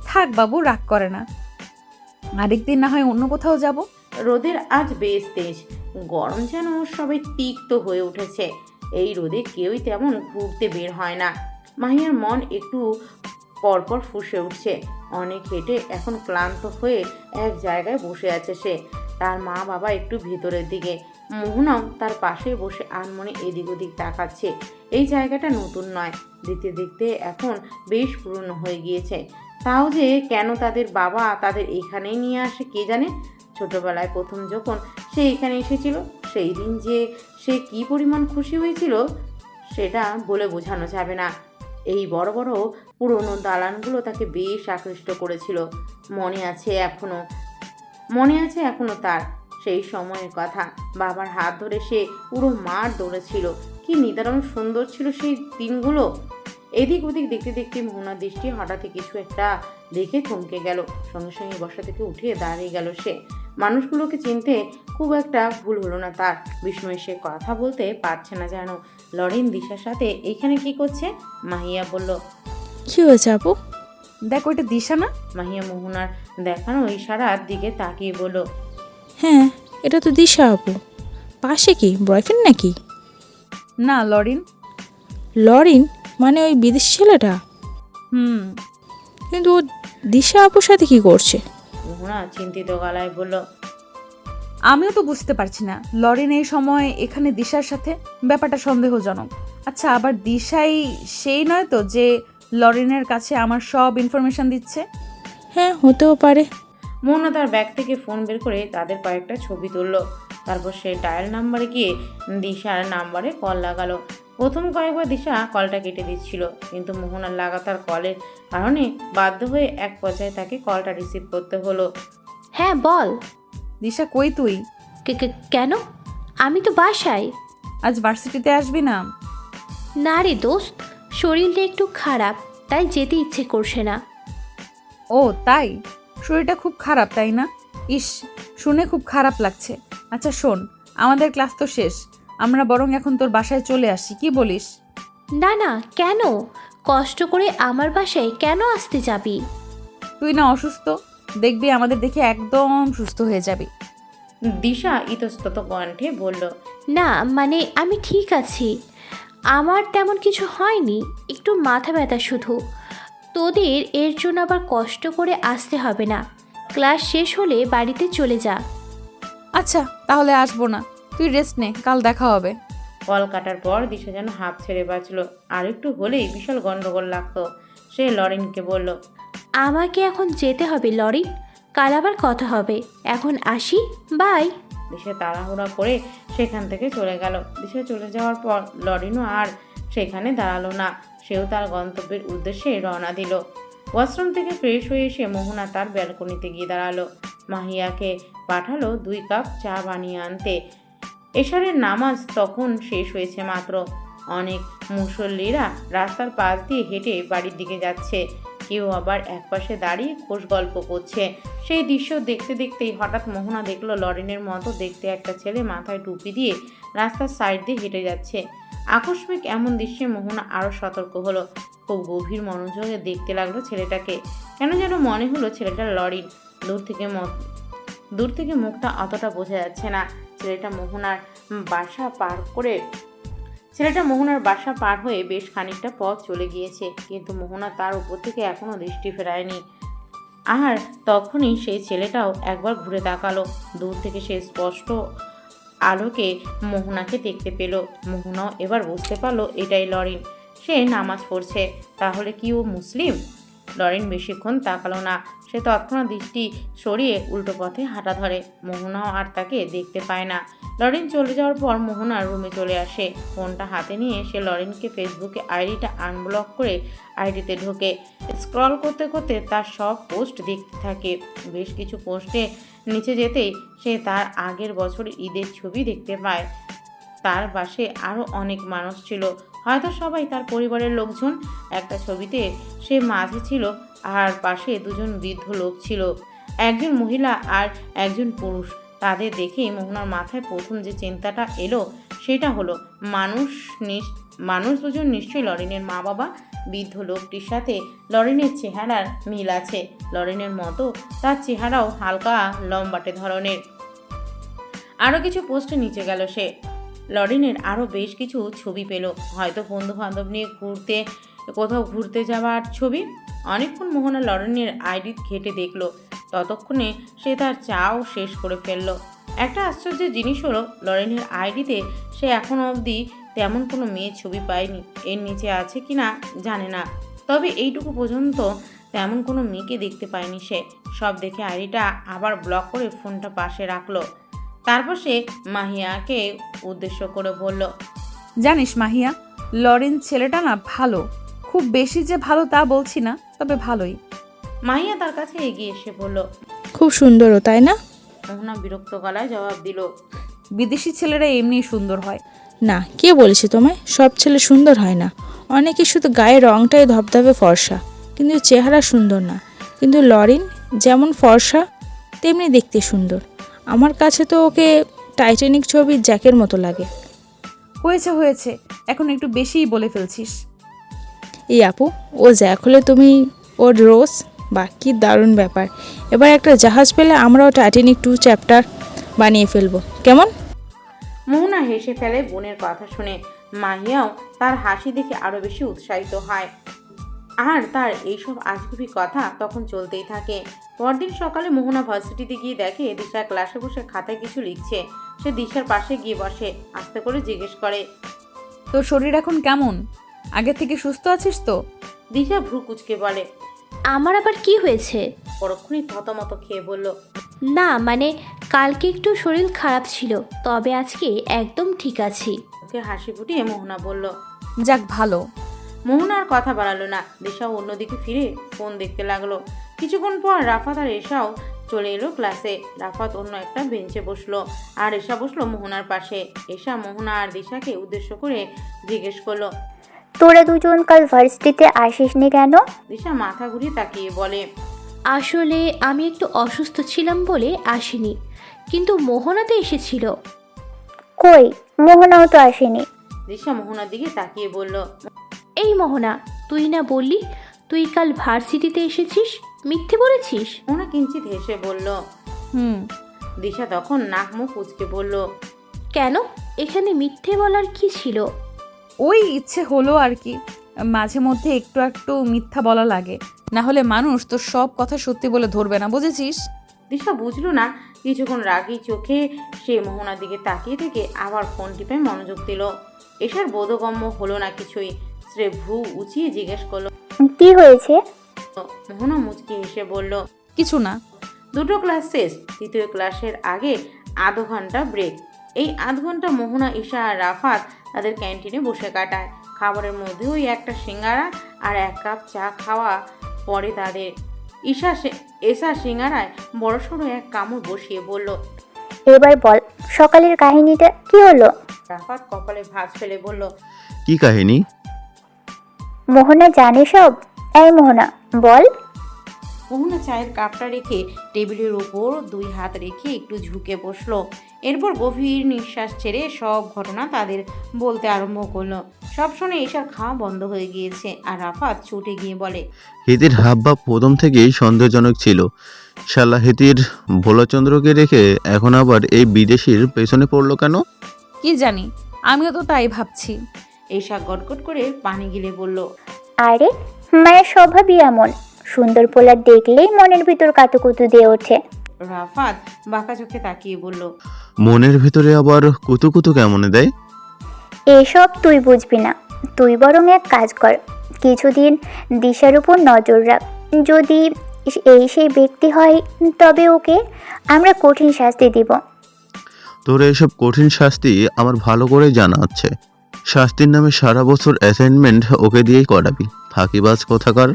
থাক বাবু, রাগ করে না, আরেকদিন না হয় অন্য কোথাও যাব। রোদের আজ বেশ তেজ, গরম যেন সবাই তিক্ত হয়ে উঠেছে। এই রোদে কেউই তেমন ঘুরতে বের হয় না। মাহিয়ার মন একটু পরপর ফুঁসে উঠছে। অনেক হেঁটে এখন ক্লান্ত হয়ে এক জায়গায় বসে আছে সে। তার মা বাবা একটু ভেতরের দিকে, মোহনাও তার পাশে বসে আনমনে এদিক ওদিক তাকাচ্ছে। এই জায়গাটা নতুন নয়, দেখতে দেখতে এখন বেশ পুরনো হয়ে গিয়েছে। তাও যে কেন তাদের বাবা তাদের এখানেই নিয়ে আসে কে জানে। ছোটবেলায় প্রথম যখন সে এখানে এসেছিল, সেই দিন যে সে কি পরিমাণ খুশি হয়েছিল সেটা বলে বোঝানো যাবে না। এই বড় বড় পুরনো দালানগুলো তাকে বেশ আকৃষ্ট করেছিল। মনে আছে এখনো তার সেই সময়ের কথা। বাবার হাত ধরে সে পুরো মাঠ দৌড়েছিল। কি নিদারুণ সুন্দর ছিল সেই দিনগুলো। এদিক ওদিক দেখতে দেখতে মোহনার দৃষ্টি হঠাৎ কিছু একটা দেখে থমকে গেল। সঙ্গে সঙ্গে বসা থেকে উঠে দাঁড়িয়ে গেল সে। মানুষগুলোকে চিনতে খুব একটা ভুল হলো না তার। বিস্ময়ে সে কথা বলতে পারছে না যেন। লরিন দিশার সাথে এইখানে কি করছে? মাহিয়া বলল, কি হয়েছে আপু? দেখো, এটা দিশা না? মাহিয়া মোহনার দেখানো ইশারার দিকে তাকিয়ে বলল, হ্যাঁ, এটা তো দিশা আপু। পাশে কি বয়ফ্রেন্ড নাকি? না, লরিন। লরিন মানে ওই বিদেশি ছেলেটা? হুম। কিন্তু ও দিশা আপুর সাথে কি করছে? মোহনা চিন্তিত গলায় বলল, আমিও তো বুঝতে পারছি না, লরিন এই সময় এখানে দিশার সাথে, ব্যাপারটা সন্দেহজনক। আচ্ছা, আবার দিশাই সেই নয় তো যে লরিনের কাছে আমার সব ইনফরমেশন দিচ্ছে? হ্যাঁ, হতেও পারে। মোহনা তার ব্যাগ থেকে ফোন বের করে তাদের কয়েকটা ছবি তুলল। তারপর সে ডায়াল নাম্বারে গিয়ে দিশার নাম্বারে কল লাগালো। প্রথম কয়েকবার দিশা কলটা কেটে দিচ্ছিল, কিন্তু মোহনার লাগাতার কলের কারণে বাধ্য হয়ে এক পর্যায়ে তাকে কলটা রিসিভ করতে হলো। হ্যাঁ বল। দিশা, কই তুই? কেন? আমি তো বাসায়। আজ ভার্সিটিতে আসবি না? না রে দোস্ত, শরীরটা একটু খারাপ, তাই যেতে ইচ্ছে করছে না। ও তাই? শরীরটা খুব খারাপ তাই না? ইস, শুনে খুব খারাপ লাগছে। আচ্ছা শোন, আমাদের ক্লাস তো শেষ, আমরা বরং এখন তোর বাসায় চলে আসি, কি বলিস? না না, কেন? কষ্ট করে আমার বাসায় কেন আসতে যাবি? তুই না অসুস্থ, দেখবি আমাদের দেখে একদম সুস্থ হয়ে যাবি। দিশা ইতস্তত কণ্ঠে বলল, না মানে আমি ঠিক আছি, আমার তেমন কিছু হয়নি, একটু মাথা ব্যথা শুধু। তোদের এর জন্য আবার কষ্ট করে আসতে হবে না, ক্লাস শেষ হলে বাড়িতে চলে যা। আচ্ছা, তাহলে আসবো না, তুই রেস্ট নে, কাল দেখা হবে। কল কাটার পর দিশা যেন হাঁপ ছেড়ে বাঁচল। আর একটু হলেই বিশাল গন্ডগোল লাগতো। সে লরিনকে বলল, আমাকে এখন যেতে হবে লরিন, কাল আবার কথা হবে, এখন আসি, বাই। দিশা তাড়াহুড়া করে সেখান থেকে চলে গেল। দিশা চলে যাওয়ার পর লরিনও আর সেখানে দাঁড়ালো না। সেও তার গন্তব্যের উদ্দেশ্যে রওনা দিল। ওয়াশরুম থেকে ফ্রেশ হয়ে এসে মোহনা তার ব্যালকনিতে গিয়ে দাঁড়ালো। মাহিয়াকে পাঠালো 2 কাপ চা বানিয়ে আনতে। এশারের নামাজ তখন শেষ হয়েছে মাত্র। অনেক মুসল্লিরা রাস্তার পাশ দিয়ে হেঁটে বাড়ির দিকে যাচ্ছে, কেউ আবার একপাশে দাঁড়িয়ে খোশ গল্প করছে। সেই দৃশ্য দেখতে দেখতেই হঠাৎ মোহনা দেখলো লরিনের মতো দেখতে একটা ছেলে মাথায় টুপি দিয়ে রাস্তার সাইড দিয়ে হেঁটে যাচ্ছে। আকস্মিক এমন দৃশ্যে মোহনা আরও সতর্ক হলো। খুব গভীর মনোযোগে দেখতে লাগলো ছেলেটাকে। কেন যেন মনে হলো ছেলেটা লরিন। দূর থেকে মুখটা অতটা বোঝা যাচ্ছে না। ছেলেটা মোহনার বাসা পার হয়ে বেশ খানিকটা পথ চলে গিয়েছে, কিন্তু মোহনা তার উপর থেকে এখনো দৃষ্টি ফেরায়নি। আর তখনই সেই ছেলেটাও একবার ঘুরে তাকালো। দূর থেকে সে স্পষ্ট আলোকে মোহনাকে দেখতে পেল। মোহনাও এবার বুঝতে পারলো এটাই লরিন। সে নামাজ পড়ছে। তাহলে কি ও মুসলিম? লরিন বেশিক্ষণ তাকালো না। সে তৎক্ষণাৎ দৃষ্টি সরিয়ে উল্টো পথে হাঁটা ধরে। মোহনাও আর তাকে দেখতে পায় না। লরিন চলে যাওয়ার পর মোহনার রুমে চলে আসে। ফোনটা হাতে নিয়ে সে লরিনকে ফেসবুকে আইডিটা আনব্লক করে আইডিতে ঢোকে। স্ক্রল করতে করতে তার সব পোস্ট দেখতে থাকে। বেশ কিছু পোস্টে নিচে যেতেই সে তার আগের বছর ঈদের ছবি দেখতে পায়। তার পাশে আরও অনেক মানুষ ছিল, হয়তো সবাই তার পরিবারের লোকজন। একটা ছবিতে সে মাঝে ছিল আর পাশে দুজন বৃদ্ধ লোক ছিল, একজন মহিলা আর একজন পুরুষ। তাদের দেখেই মোহনার মাথায় প্রথম যে চিন্তাটা এলো সেটা হলো মানুষ দুজন নিশ্চয়ই লরিনের মা বাবা। বৃদ্ধ লোকটির সাথে লরিনের চেহারার মিল আছে। লরিনের মতো তার চেহারাও হালকা লম্বাটে ধরনের। আরও কিছু পোস্টে নিচে গেল সে। লরিনের আরও বেশ কিছু ছবি পেল, হয়তো বন্ধু বান্ধব নিয়ে কোথাও ঘুরতে যাওয়ার ছবি। অনেকক্ষণ মোহনা লরিনের আইডি ঘেটে দেখলো। ততক্ষণে সে তার চাও শেষ করে ফেললো। একটা আশ্চর্যের জিনিস হলো, লরিনের আইডিতে সে এখনও অবধি তেমন কোনো মেয়ের ছবি পায়নি। এর নিচে আছে কি না জানে না, তবে এইটুকু পর্যন্ত তেমন কোনো মেয়েকে দেখতে পায়নি সে। সব দেখে আইডিটা আবার ব্লক করে ফোনটা পাশে রাখলো। তারপর সে মাহিয়াকে উদ্দেশ্য করে বলল, জানিস মাহিয়া, লরিন ছেলেটা না ভালো, খুব বেশি যে ভালো তা বলছি না, তবে ভালোই। মাহিয়া তার কাছে এগিয়ে এসে বলল। খুব সুন্দরও, তাই না? মোহনা বিরক্ত গলায় জবাব দিল, বিদেশি ছেলেরা এমনি সুন্দর হয়। না, কে বলেছে তোমায়? সব ছেলে সুন্দর হয় না। অনেকে শুধু গায়ের রংটাই ধবধবে ফর্সা, কিন্তু চেহারা সুন্দর না। কিন্তু লরিন যেমন ফর্সা তেমনি দেখতে সুন্দর। আমার কাছে তো ওকে টাইটানিক ছবির জ্যাকের মতো লাগে। হয়েছে হয়েছে, এখন একটু বেশিই বলে ফেলছিস। এই আপু, ও জ্যাক হলে তুমি ওর রোজ, বা কি দারুণ ব্যাপার। এবার একটা জাহাজ পেলে আমরাও টাইটানিক 2 চ্যাপ্টার বানিয়ে ফেলবো, কেমন? মোহনা হেসে ফেলে বোনের কথা শুনে। মাহিয়াও তার হাসি দেখে আরো বেশি উৎসাহিত হয়। আর তার এইসব আজগুবি কথা তখন চলতেই থাকে। পরদিন সকালে মোহনা ভার্সিটিতে গিয়ে দেখে দিশা ক্লাসে বসে খাতায় কিছু লিখছে। সে দিশার পাশে গিয়ে বসে, আস্তে করে জিজ্ঞেস করে, তোর শরীর এখন কেমন? আগের থেকে সুস্থ আছিস তো? দিশা ভ্রু কুচকে বলে, আমার আবার কি হয়েছে? পরক্ষণই থতমত খেয়ে বলল, না মানে কালকে একটু শরীর খারাপ ছিল, তবে আজকে একদম ঠিক আছি। ওকে হাসি ফুটিয়ে মোহনা বলল। যাক ভালো। মোহনা আর কথা বাড়ালো না। দিশাও অন্যদিকে ফিরে ফোন দেখতে লাগলো। কিছুক্ষণ পর রাফাত আর এশাও চলে এলো ক্লাসে। রাফাত অন্য একটা বেঞ্চে বসলো আর এশা বসলো মোহনার পাশে। এশা মোহনা আর দিশাকে উদ্দেশ্য করে জিজ্ঞেস করলো, তোরা দুজন কাল ভার্সিটিতে আসিসনি কেন? দিশা মাথা ঘুরিয়ে তাকিয়ে বলে, আসলে আমি একটু অসুস্থ ছিলাম বলে আসিনি, কিন্তু মোহনা তো এসেছিল। কই, মোহনাও তো আসেনি। দিশা মোহনার দিকে তাকিয়ে বলল, এই মোহনা, তুই না বললি তুই কাল ভার্সিটিতে এসেছিস? মিথ্যে বলেছিস? মোহনা কিঞ্চিত হেসে বলল। দিশা তখন নাক মুখ কুচকে বলল, কেন? এখানে মিথ্যে বলার কি ছিল? ওই ইচ্ছে হলো আর কি, মাঝে মধ্যে একটু একটু মিথ্যা বলা লাগে, না হলে মানুষ তো সব কথা সত্যি বলে ধরবে না, বুঝেছিস? দিশা বুঝলো না। কিছুক্ষণ রাগী চোখে সে মোহনার দিকে তাকিয়ে থেকে আবার ফোন টিপে মনোযোগ দিল। এসার বোধগম্য হলো না কিছুই। সে ভ্রু উঁচিয়ে জিজ্ঞেস করলো, কি হয়েছে? মোহনা মুচকি হেসে বলল, কিছু না। দুটো ক্লাস শেষ, তৃতীয় ক্লাসের আগে আধ ঘন্টা ব্রেক। এই আধ ঘন্টা মোহনা, ঈশা আর রাফাত তাদের ক্যান্টিনে বসে কাটায়। খাবারের মধ্যে ওই একটা সিঙ্গারা আর 1 কাপ চা খাওয়া পরে তাদের। এসা সিঙ্গারায় বড়সড় এক কামড় বসিয়ে বলল, এবার বল, সকালের কাহিনীটা কি হলো? রাফাত কপালে ভাঁজ ফেলে বলল, কি কাহিনী? মোহনা জানে সব। এই মোহনা, বল। মোহনা চায়ের কাপটা রেখে টেবিলের ওপর 2 হাত রেখে একটু ঝুঁকে বসলো। এরপর গভীর নিঃশ্বাস ছেড়ে সব ঘটনা তাদের বলতে আরম্ভ করলো। সব শুনে এসার খাওয়া বন্ধ হয়ে গিয়েছে আর রাফাত ছুটে গিয়ে বলে, হেতির হাবভাব প্রথম থেকেই সন্দেহজনক ছিল। শালা হেতির ভোলাচন্দ্রকে রেখে এখন আবার এই বিদেশির পেছনে পড়লো কেন? কি জানি, আমিও তো তাই ভাবছি। এসা গটগট করে পানি গিলে বলল, আরে, মায়ের স্বভাবই এমন, সুন্দর পোলা দেখলেই মনের ভিতর কাতুকুতু দিয়ে ওঠে। রাফাত বাঁকা চোখে তাকিয়ে বলল, মনের ভিতরে আবার কুতু কুতু কেমন দেয়? এসব তুই বুঝবি না, তুই বরং এক কাজ কর, কিছুদিন দিশার উপর নজর রাখ। যদি সেই ব্যক্তি হয় তবে ওকে আমরা কঠিন শাস্তি দিব। তোর এইসব কঠিন শাস্তি আমার ভালো করে জানা আছে। শাস্তির নামে সারা বছর অ্যাসাইনমেন্ট ওকে দিয়েই করাবি, ফাঁকিবাজ কোথাকার।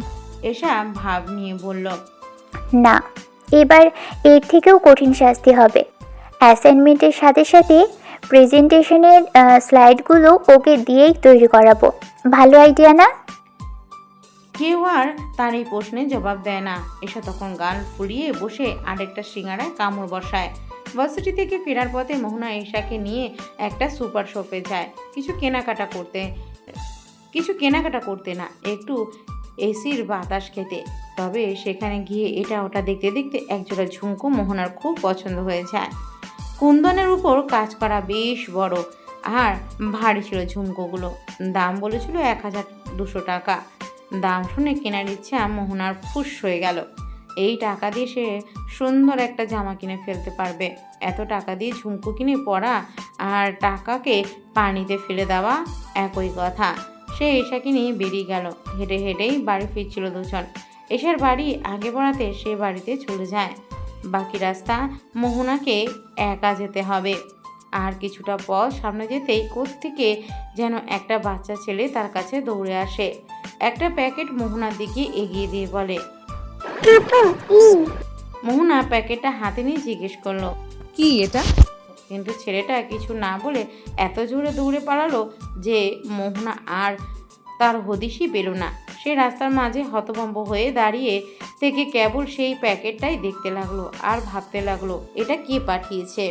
এসা ভাব নিয়ে বলল, না, এবার এর থেকেও কঠিন শাস্তি হবে। অ্যাসাইনমেন্টের সাথে সাথে প্রেজেন্টেশনের স্লাইডগুলো ওকে দিয়েই তৈরি করাবো। ভালো আইডিয়া না? কেউ আর তার এই প্রশ্নে জবাব দেয় না। এসা তখন গাল ফুলিয়ে বসে আরেকটা সিঙ্গারায় কামড় বসায়। ভার্সিটি থেকে ফেরার পথে মোহনা এশাকে নিয়ে একটা সুপার শপে যায় কিছু কেনাকাটা করতে না, একটু এসির বাতাস খেতে। তবে সেখানে গিয়ে এটা ওটা দেখতে দেখতে একজোড়া ঝুমকো মোহনার খুব পছন্দ হয়ে যায়। কুন্দনের উপর কাজ করা বেশ বড় আর ভারী ছিল ঝুমকোগুলো। দাম বলেছিল 1200 টাকা। দাম শুনে কেনার ইচ্ছা মোহনার ফুস হয়ে গেল। এই টাকা দিয়ে সে সুন্দর একটা জামা কিনে ফেলতে পারবে। এত টাকা দিয়ে ঝুমকো কিনে পরা আর টাকাকে পানিতে ফেলে দেওয়া একই কথা। সে এশাকে নিয়ে বেরিয়ে গেল। হেঁটে হেঁটেই বাড়ি ফিরছিল দুজন। এশার বাড়ি আগে বাড়াতে সে বাড়িতে চলে যায়। বাকি রাস্তা মোহনাকে একা যেতে হবে। আর কিছুটা পথ সামনে যেতেই কোত্থেকে যেন একটা বাচ্চা ছেলে তার কাছে দৌড়ে আসে। একটা প্যাকেট মোহনার দিকে এগিয়ে দিয়ে বলে, মোহনা প্যাকেটটা হাতে নিয়ে জিজ্ঞেস করলো, কি এটা? কিন্তু ছেলেটা কিছু না বলে এত জোরে দৌড়ে পালালো যে মোহনা আর তার হদিশই পেল না। সে রাস্তার মাঝে হতভম্ব হয়ে দাঁড়িয়ে থেকে কেবল সেই প্যাকেটটাই দেখতে লাগলো আর ভাবতে লাগলো, এটা কে পাঠিয়েছে।